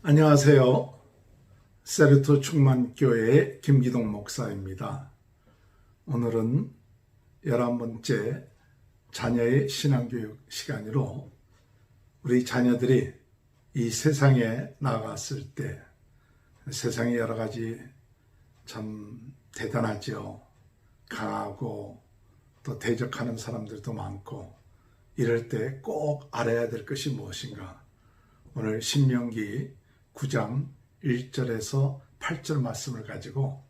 안녕하세요. 세르토 충만교회의 김기동 목사입니다. 오늘은 11번째 자녀의 신앙교육 시간으로 우리 자녀들이 이 세상에 나갔을 때 세상에 여러 가지 참 대단하죠. 강하고 또 대적하는 사람들도 많고 이럴 때 꼭 알아야 될 것이 무엇인가. 오늘 신명기 9장 1절에서 8절 말씀을 가지고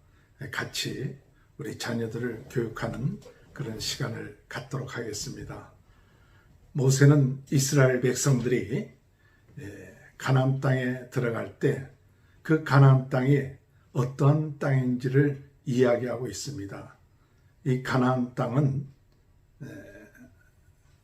같이 우리 자녀들을 교육하는 그런 시간을 갖도록 하겠습니다. 모세는 이스라엘 백성들이 가나안 땅에 들어갈 때 그 가나안 땅이 어떠한 땅인지를 이야기하고 있습니다. 이 가나안 땅은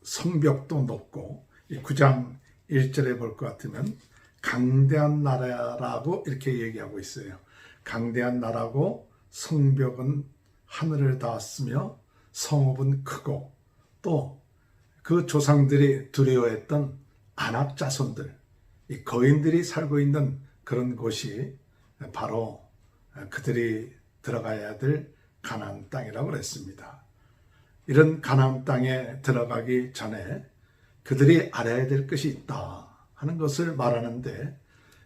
성벽도 높고 9장 1절에 볼 것 같으면 강대한 나라라고 이렇게 얘기하고 있어요. 강대한 나라고 성벽은 하늘을 닿았으며 성읍은 크고 또 그 조상들이 두려워했던 아낙 자손들, 이 거인들이 살고 있는 그런 곳이 바로 그들이 들어가야 될 가나안 땅이라고 그랬습니다. 이런 가나안 땅에 들어가기 전에 그들이 알아야 될 것이 있다 하는 것을 말하는데,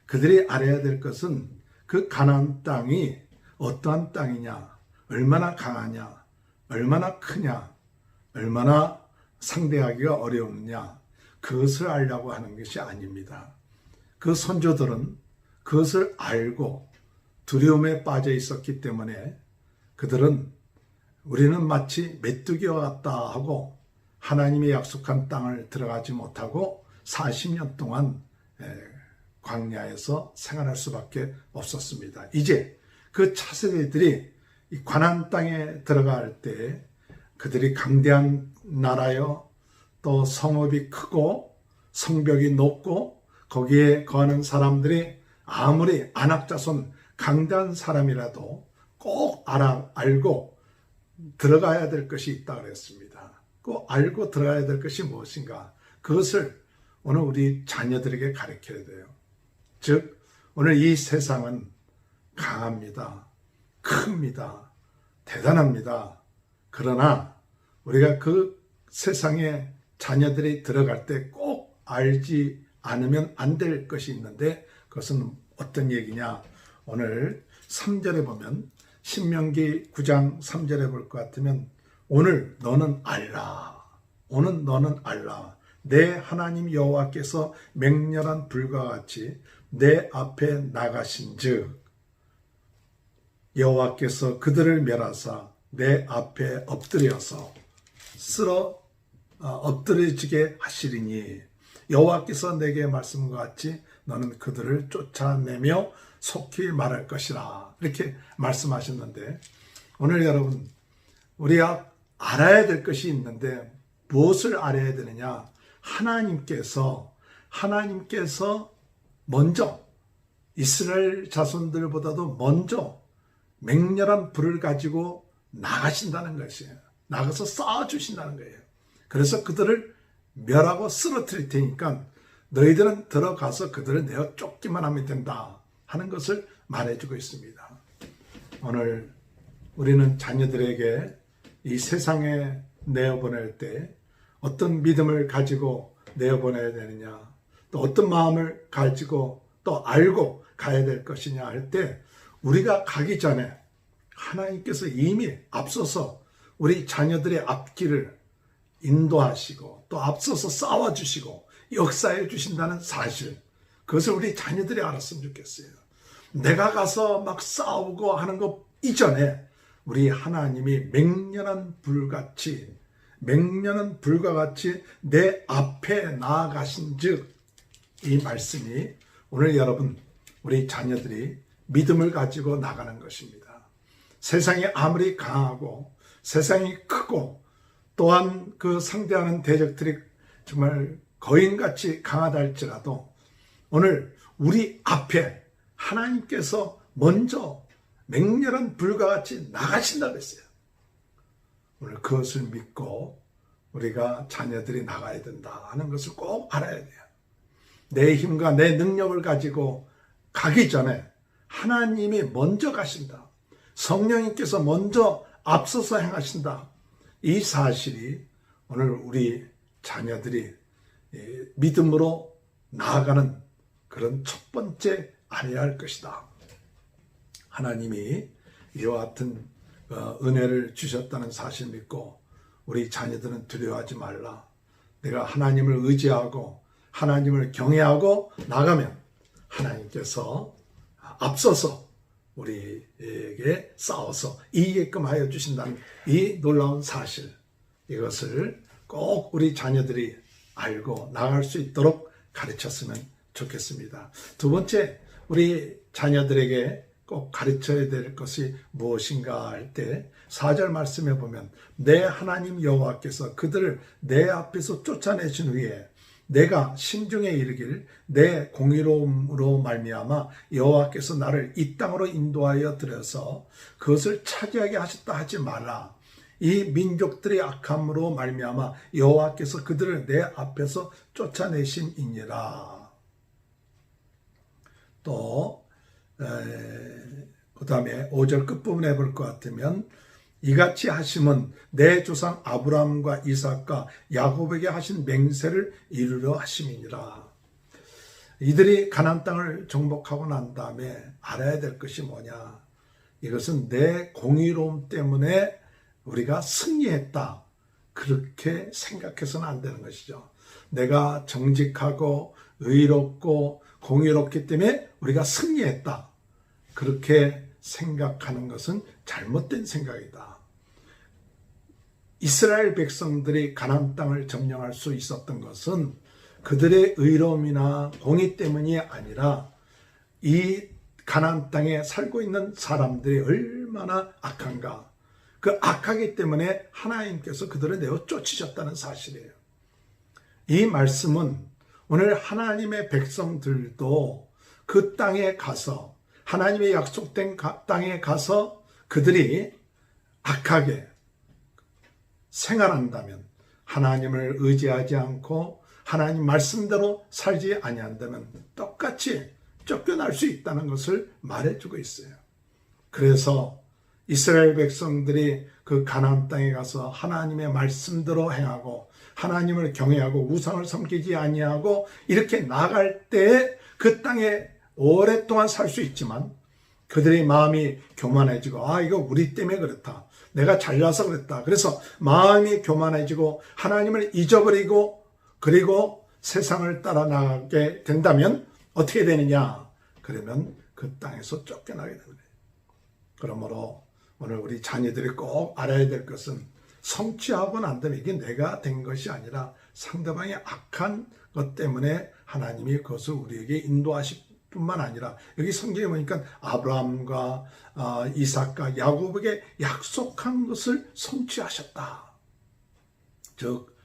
그들이 알아야 될 것은 그 가나안 땅이 어떠한 땅이냐, 얼마나 강하냐, 얼마나 크냐, 얼마나 상대하기가 어려우냐, 그것을 알려고 하는 것이 아닙니다. 그 선조들은 그것을 알고 두려움에 빠져 있었기 때문에 그들은 우리는 마치 메뚜기와 같다 하고 하나님의 약속한 땅을 들어가지 못하고 40년 동안 광야에서 생활할 수밖에 없었습니다. 이제 그 차세대들이 이 가나안 땅에 들어갈 때 그들이 강대한 나라요, 또 성읍이 크고 성벽이 높고 거기에 거하는 사람들이 아무리 아낙 자손 강대한 사람이라도 꼭 알고 들어가야 될 것이 있다 그랬습니다. 꼭 알고 들어가야 될 것이 무엇인가, 그것을 오늘 우리 자녀들에게 가르쳐야 돼요. 즉 오늘 이 세상은 강합니다. 큽니다. 대단합니다. 그러나 우리가 그 세상에 자녀들이 들어갈 때 꼭 알지 않으면 안 될 것이 있는데, 그것은 어떤 얘기냐. 오늘 3절에 보면, 신명기 9장 3절에 볼 것 같으면, 오늘 너는 알라. 오늘 너는 알라. 내 하나님 여호와께서 맹렬한 불과 같이 내 앞에 나가신즉 여호와께서 그들을 멸하사 내 앞에 엎드려서 엎드려지게 하시리니 여호와께서 내게 말씀한 것 같이 너는 그들을 쫓아내며 속히 말할 것이라, 이렇게 말씀하셨는데, 오늘 여러분 우리가 알아야 될 것이 있는데 무엇을 알아야 되느냐. 하나님께서 먼저 이스라엘 자손들보다도 먼저 맹렬한 불을 가지고 나가신다는 것이에요. 나가서 싸워주신다는 거예요. 그래서 그들을 멸하고 쓰러뜨릴 테니까 너희들은 들어가서 그들을 내어 쫓기만 하면 된다 하는 것을 말해주고 있습니다. 오늘 우리는 자녀들에게 이 세상에 내어보낼 때 어떤 믿음을 가지고 내어보내야 되느냐, 또 어떤 마음을 가지고 또 알고 가야 될 것이냐 할 때, 우리가 가기 전에 하나님께서 이미 앞서서 우리 자녀들의 앞길을 인도하시고 또 앞서서 싸워주시고 역사해 주신다는 사실, 그것을 우리 자녀들이 알았으면 좋겠어요. 내가 가서 막 싸우고 하는 것 이전에 우리 하나님이 맹렬한 불과 같이 내 앞에 나아가신 즉, 이 말씀이 오늘 여러분 우리 자녀들이 믿음을 가지고 나가는 것입니다. 세상이 아무리 강하고 세상이 크고 또한 그 상대하는 대적들이 정말 거인같이 강하다 할지라도 오늘 우리 앞에 하나님께서 먼저 맹렬한 불과 같이 나가신다고 했어요. 오늘 그것을 믿고 우리가 자녀들이 나가야 된다 하는 것을 꼭 알아야 돼요. 내 힘과 내 능력을 가지고 가기 전에 하나님이 먼저 가신다. 성령님께서 먼저 앞서서 행하신다. 이 사실이 오늘 우리 자녀들이 믿음으로 나아가는 그런 첫 번째 알아야 할 것이다. 하나님이 이와 같은 은혜를 주셨다는 사실 믿고 우리 자녀들은 두려워하지 말라. 내가 하나님을 의지하고 하나님을 경외하고 나가면 하나님께서 앞서서 우리에게 싸워서 이기게끔 하여 주신다는 이 놀라운 사실, 이것을 꼭 우리 자녀들이 알고 나갈 수 있도록 가르쳤으면 좋겠습니다. 두 번째, 우리 자녀들에게 꼭 가르쳐야 될 것이 무엇인가 할 때 4절 말씀에 보면 내 하나님 여호와께서 그들을 내 앞에서 쫓아내신 후에 내가 심중에 이르기를 내 공의로움으로 말미암아 여호와께서 나를 이 땅으로 인도하여 들여서 그것을 차지하게 하셨다 하지 말라. 이 민족들의 악함으로 말미암아 여호와께서 그들을 내 앞에서 쫓아내심이니라. 또 그 다음에 5절 끝부분에 볼 것 같으면 이같이 하심은 내 조상 아브라함과 이삭과 야곱에게 하신 맹세를 이루려 하심이니라. 이들이 가나안 땅을 정복하고 난 다음에 알아야 될 것이 뭐냐, 이것은 내 공의로움 때문에 우리가 승리했다, 그렇게 생각해서는 안 되는 것이죠. 내가 정직하고 의롭고 공의롭기 때문에 우리가 승리했다, 그렇게 생각하는 것은 잘못된 생각이다. 이스라엘 백성들이 가나안 땅을 점령할 수 있었던 것은 그들의 의로움이나 공의 때문이 아니라 이 가나안 땅에 살고 있는 사람들이 얼마나 악한가, 그 악하기 때문에 하나님께서 그들을 내어 쫓으셨다는 사실이에요. 이 말씀은 오늘 하나님의 백성들도 그 땅에 가서, 하나님의 약속된 땅에 가서 그들이 악하게 생활한다면, 하나님을 의지하지 않고 하나님 말씀대로 살지 아니한다면 똑같이 쫓겨날 수 있다는 것을 말해주고 있어요. 그래서 이스라엘 백성들이 그 가나안 땅에 가서 하나님의 말씀대로 행하고 하나님을 경외하고 우상을 섬기지 아니하고 이렇게 나갈 때 그 땅에 오랫동안 살 수 있지만 그들의 마음이 교만해지고, 이거 우리 때문에 그렇다, 내가 잘나서 그랬다, 그래서 마음이 교만해지고 하나님을 잊어버리고 그리고 세상을 따라 나가게 된다면 어떻게 되느냐, 그러면 그 땅에서 쫓겨나게 되는 거예요. 그러므로 오늘 우리 자녀들이 꼭 알아야 될 것은 성취하고 난 다음에 이게 내가 된 것이 아니라 상대방의 악한 것 때문에 하나님이 그것을 우리에게 인도하실 뿐만 아니라 여기 성경에 보니까 아브라함과 이삭과 야곱에게 약속한 것을 성취하셨다. 즉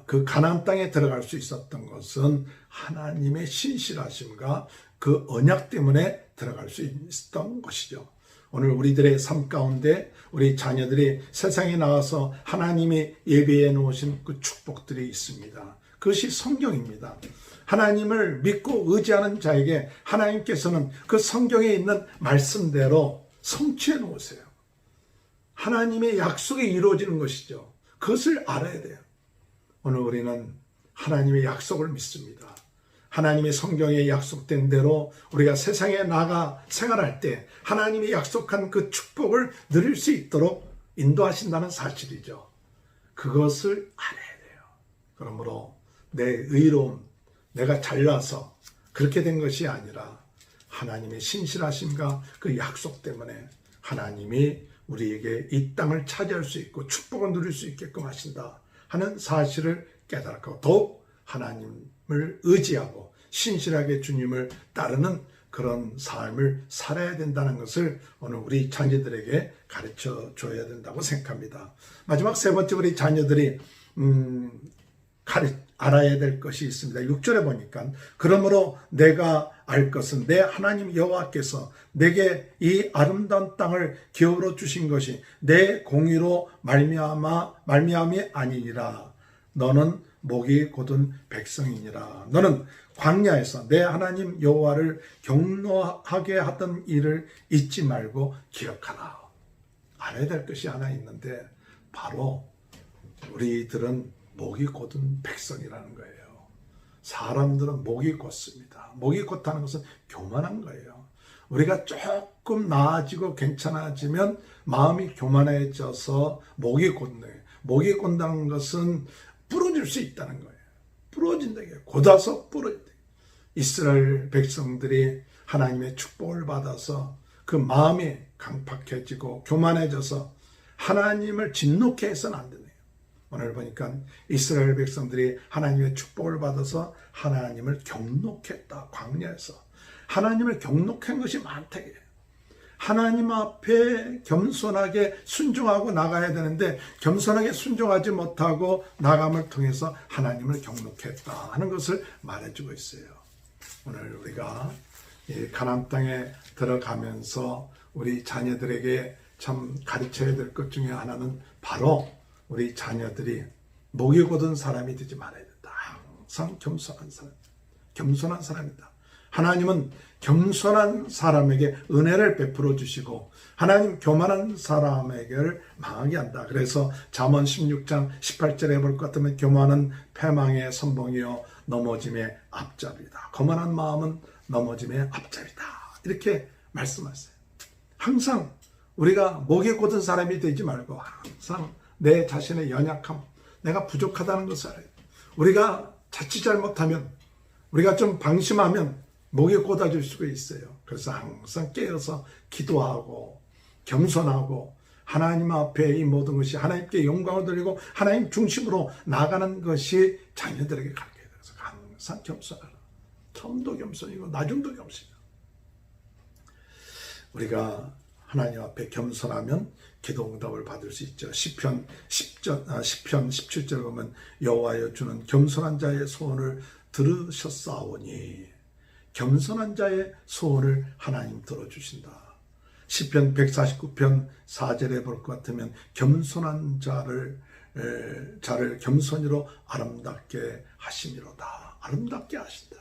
그 가나안 땅에 들어갈 수 있었던 것은 하나님의 신실하심과 그 언약 때문에 들어갈 수 있었던 것이죠. 오늘 우리들의 삶 가운데 우리 자녀들이 세상에 나와서 하나님이 예비해 놓으신 그 축복들이 있습니다. 그것이 성경입니다. 하나님을 믿고 의지하는 자에게 하나님께서는 그 성경에 있는 말씀대로 성취해 놓으세요. 하나님의 약속이 이루어지는 것이죠. 그것을 알아야 돼요. 오늘 우리는 하나님의 약속을 믿습니다. 하나님의 성경에 약속된 대로 우리가 세상에 나가 생활할 때 하나님이 약속한 그 축복을 누릴 수 있도록 인도하신다는 사실이죠. 그것을 알아야 돼요. 그러므로 내 의로움, 내가 잘나서 그렇게 된 것이 아니라 하나님의 신실하심과 그 약속 때문에 하나님이 우리에게 이 땅을 차지할 수 있고 축복을 누릴 수 있게끔 하신다 하는 사실을 깨닫고 더욱 하나님을 의지하고 신실하게 주님을 따르는 그런 삶을 살아야 된다는 것을 오늘 우리 자녀들에게 가르쳐 줘야 된다고 생각합니다. 마지막 세 번째, 우리 자녀들이 알아야 될 것이 있습니다. 6절에 보니까 그러므로 내가 알 것은 내 하나님 여호와께서 내게 이 아름다운 땅을 기업으로 주신 것이 내 공의로 말미암이 아니니라. 너는 목이 곧은 백성이니라. 너는 광야에서 내 하나님 여호와를 경노하게 하던 일을 잊지 말고 기억하라. 알아야 될 것이 하나 있는데 바로 우리들은 목이 곧은 백성이라는 거예요. 사람들은 목이 곧습니다. 목이 곧다는 것은 교만한 거예요. 우리가 조금 나아지고 괜찮아지면 마음이 교만해져서 목이 곧네. 목이 곧다는 것은 부러질 수 있다는 거예요. 부러진다. 곧아서 부러진다. 이스라엘 백성들이 하나님의 축복을 받아서 그 마음이 강팍해지고 교만해져서 하나님을 진노케 해서는 안 되네요. 오늘 보니까 이스라엘 백성들이 하나님의 축복을 받아서 하나님을 경노케 했다. 광야에서 하나님을 경노케 한 것이 많다. 하나님 앞에 겸손하게 순종하고 나가야 되는데 겸손하게 순종하지 못하고 나감을 통해서 하나님을 경노케 했다 하는 것을 말해주고 있어요. 오늘 우리가 이 가나안 땅에 들어가면서 우리 자녀들에게 참 가르쳐야 될 것 중에 하나는 바로 우리 자녀들이 목이 곧은 사람이 되지 말아야 된다. 항상 겸손한 사람이다. 하나님은 겸손한 사람에게 은혜를 베풀어 주시고 하나님 교만한 사람에게를 망하게 한다. 그래서 잠언 16장 18절에 볼 것 같으면 교만은 패망의 선봉이요 넘어짐의 앞잡이다. 거만한 마음은 넘어짐의 앞잡이다. 이렇게 말씀하세요. 항상 우리가 목이 곧은 사람이 되지 말고 항상 내 자신의 연약함, 내가 부족하다는 것을 알아요. 우리가 자칫 잘못하면, 우리가 좀 방심하면 목이 곧아질 수가 있어요. 그래서 항상 깨어서 기도하고 겸손하고 하나님 앞에 이 모든 것이 하나님께 영광을 돌리고 하나님 중심으로 나가는 것이 자녀들에게 가르쳐야 돼요. 그래서 항상 겸손하라. 처음도 겸손이고 나중도 겸손이고. 우리가 하나님 앞에 겸손하면 기도 응답을 받을 수 있죠. 시편 17절 보면 여호와여 주는 겸손한 자의 소원을 들으셨사오니 겸손한 자의 소원을 하나님 들어주신다. 시편 149편 4절에 볼 것 같으면 겸손한 자를 겸손히로 아름답게 하심이로다. 아름답게 하신다.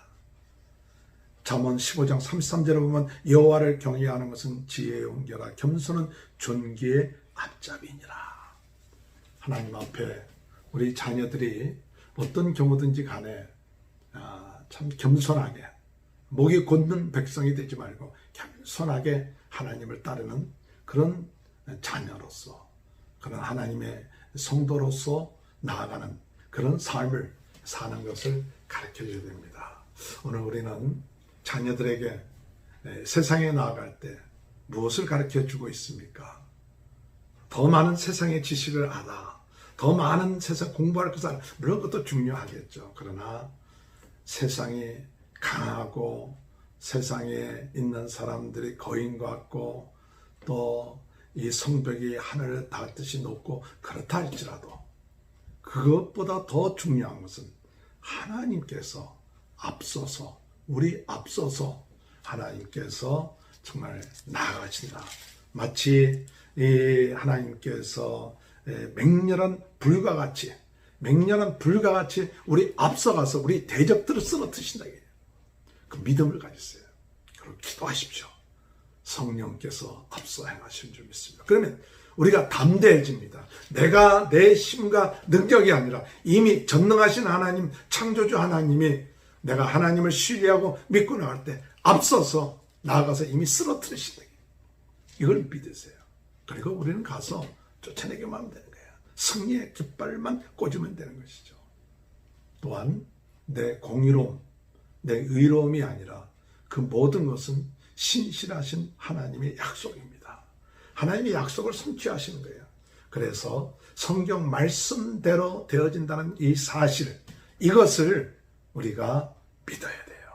잠언 15장 33절에 보면 여호와를 경외하는 것은 지혜의 온결하 겸손은 존귀의 앞잡이니라. 하나님 앞에 우리 자녀들이 어떤 경우든지 간에 참 겸손하게 목이 곧는 백성이 되지 말고 겸손하게 하나님을 따르는 그런 자녀로서 그런 하나님의 성도로서 나아가는 그런 삶을 사는 것을 가르쳐줘야 됩니다. 오늘 우리는 자녀들에게 세상에 나아갈 때 무엇을 가르쳐주고 있습니까? 더 많은 세상의 지식을 알아. 더 많은 세상 공부할 것을 알아. 물론 그것도 중요하겠죠. 그러나 세상이 강하고 세상에 있는 사람들이 거인 같고 또 이 성벽이 하늘을 닿듯이 높고 그렇다 할지라도 그것보다 더 중요한 것은 하나님께서 앞서서 우리 앞서서 하나님께서 정말 나아가신다. 마치 이 하나님께서 맹렬한 불과 같이 우리 앞서가서 우리 대적들을 쓰러뜨신다. 그 믿음을 가지세요. 그리고 기도하십시오. 성령께서 앞서 행하시는 줄 믿습니다. 그러면 우리가 담대해집니다. 내가 내 힘과 능력이 아니라 이미 전능하신 하나님, 창조주 하나님이 내가 하나님을 신뢰하고 믿고 나갈 때 앞서서 나아가서 이미 쓰러뜨리신다. 이걸 믿으세요. 그리고 우리는 가서 쫓아내기만 하면 되는 거예요. 승리의 깃발만 꽂으면 되는 것이죠. 또한 내 공의로움, 내 의로움이 아니라 그 모든 것은 신실하신 하나님의 약속입니다. 하나님의 약속을 성취하시는 거예요. 그래서 성경 말씀대로 되어진다는 이 사실, 이것을 우리가 믿어야 돼요.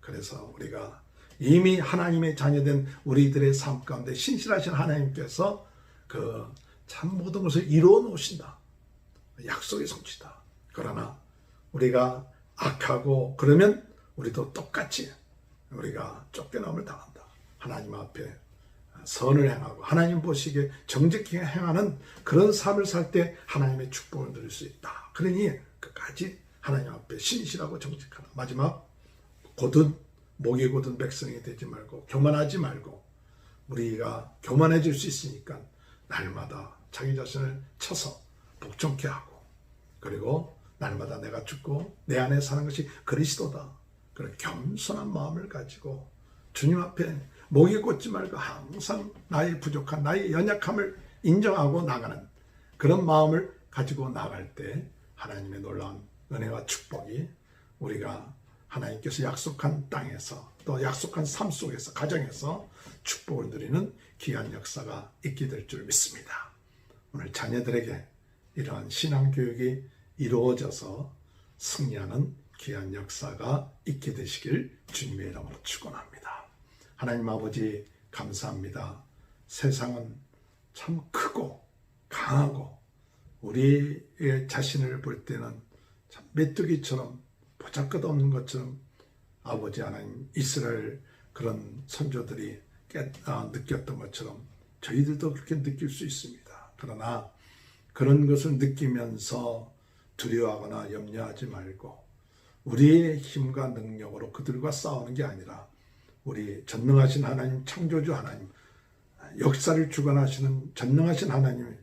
그래서 우리가 이미 하나님의 자녀된 우리들의 삶 가운데 신실하신 하나님께서 그 참 모든 것을 이루어 놓으신다. 약속의 성취다. 그러나 우리가 악하고 그러면 우리도 똑같이 우리가 쫓겨남을 당한다. 하나님 앞에 선을 행하고 하나님 보시기에 정직히 행하는 그런 삶을 살 때 하나님의 축복을 누릴 수 있다. 그러니 끝까지 하나님 앞에 신실하고 정직하라. 마지막 목이 곧은 백성이 되지 말고 교만하지 말고 우리가 교만해질 수 있으니까 날마다 자기 자신을 쳐서 복종케 하고 그리고 날마다 내가 죽고 내 안에 사는 것이 그리스도다. 그런 겸손한 마음을 가지고 주님 앞에 목이 곧지 말고 항상 나의 부족한 나의 연약함을 인정하고 나가는 그런 마음을 가지고 나갈 때 하나님의 놀라운 은혜와 축복이 우리가 하나님께서 약속한 땅에서 또 약속한 삶 속에서 가정에서 축복을 누리는 귀한 역사가 있게 될 줄 믿습니다. 오늘 자녀들에게 이러한 신앙교육이 이루어져서 승리하는 귀한 역사가 있게 되시길 주님의 이름으로 축원합니다. 하나님 아버지 감사합니다. 세상은 참 크고 강하고 우리의 자신을 볼 때는 참 메뚜기처럼 보잘것없는 것처럼 아버지 하나님 이스라엘 그런 선조들이 느꼈던 것처럼 저희들도 그렇게 느낄 수 있습니다. 그러나 그런 것을 느끼면서 두려워하거나 염려하지 말고 우리의 힘과 능력으로 그들과 싸우는 게 아니라 우리 전능하신 하나님, 창조주 하나님, 역사를 주관하시는 전능하신 하나님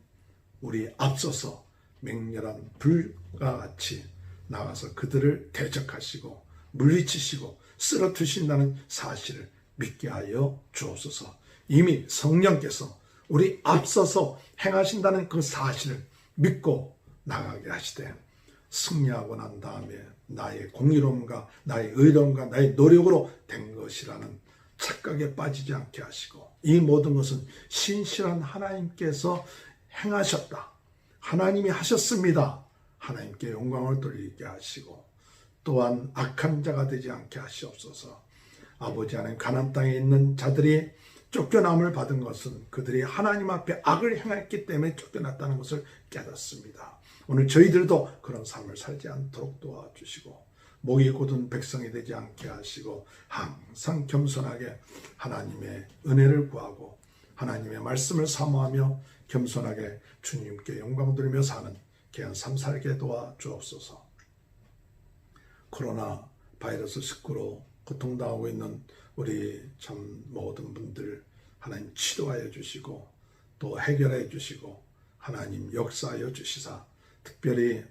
우리 앞서서 맹렬한 불과 같이 나가서 그들을 대적하시고 물리치시고 쓰러뜨신다는 사실을 믿게 하여 주옵소서. 이미 성령께서 우리 앞서서 행하신다는 그 사실을 믿고 나가게 하시되 승리하고 난 다음에 나의 공의로움과 나의 의로움과 나의 노력으로 된 것이라는 착각에 빠지지 않게 하시고 이 모든 것은 신실한 하나님께서 행하셨다. 하나님이 하셨습니다. 하나님께 영광을 돌리게 하시고 또한 악한 자가 되지 않게 하시옵소서. 아버지 하나님 가나안 땅에 있는 자들이 쫓겨남을 받은 것은 그들이 하나님 앞에 악을 행했기 때문에 쫓겨났다는 것을 깨닫습니다. 오늘 저희들도 그런 삶을 살지 않도록 도와주시고 목이 곧은 백성이 되지 않게 하시고 항상 겸손하게 하나님의 은혜를 구하고 하나님의 말씀을 사모하며 겸손하게 주님께 영광 돌리며 사는 귀한 삶 살게 도와주옵소서. 코로나 바이러스 19로 고통당하고 있는 우리 참 모든 분들 하나님 치료하여 주시고 또 해결해 주시고 하나님 역사하여 주시사 특별히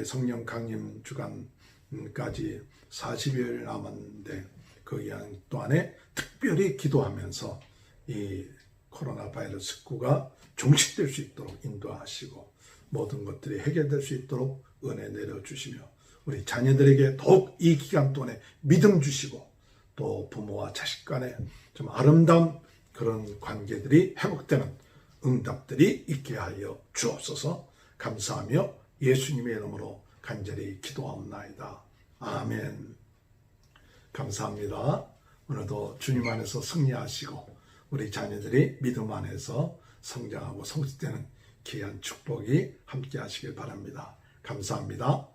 성령 강림 주간까지 40일 남았는데 그 기간 동안에 특별히 기도하면서 이 코로나 바이러스 19가 종식될 수 있도록 인도하시고 모든 것들이 해결될 수 있도록 은혜 내려주시며 우리 자녀들에게 더욱 이 기간 동안에 믿음 주시고 또 부모와 자식 간에 좀 아름다운 그런 관계들이 회복되는 응답들이 있게 하여 주옵소서. 감사하며 예수님의 이름으로 간절히 기도하옵나이다. 아멘. 감사합니다. 오늘도 주님 안에서 승리하시고 우리 자녀들이 믿음 안에서 성장하고 성숙되는 귀한 축복이 함께 하시길 바랍니다. 감사합니다.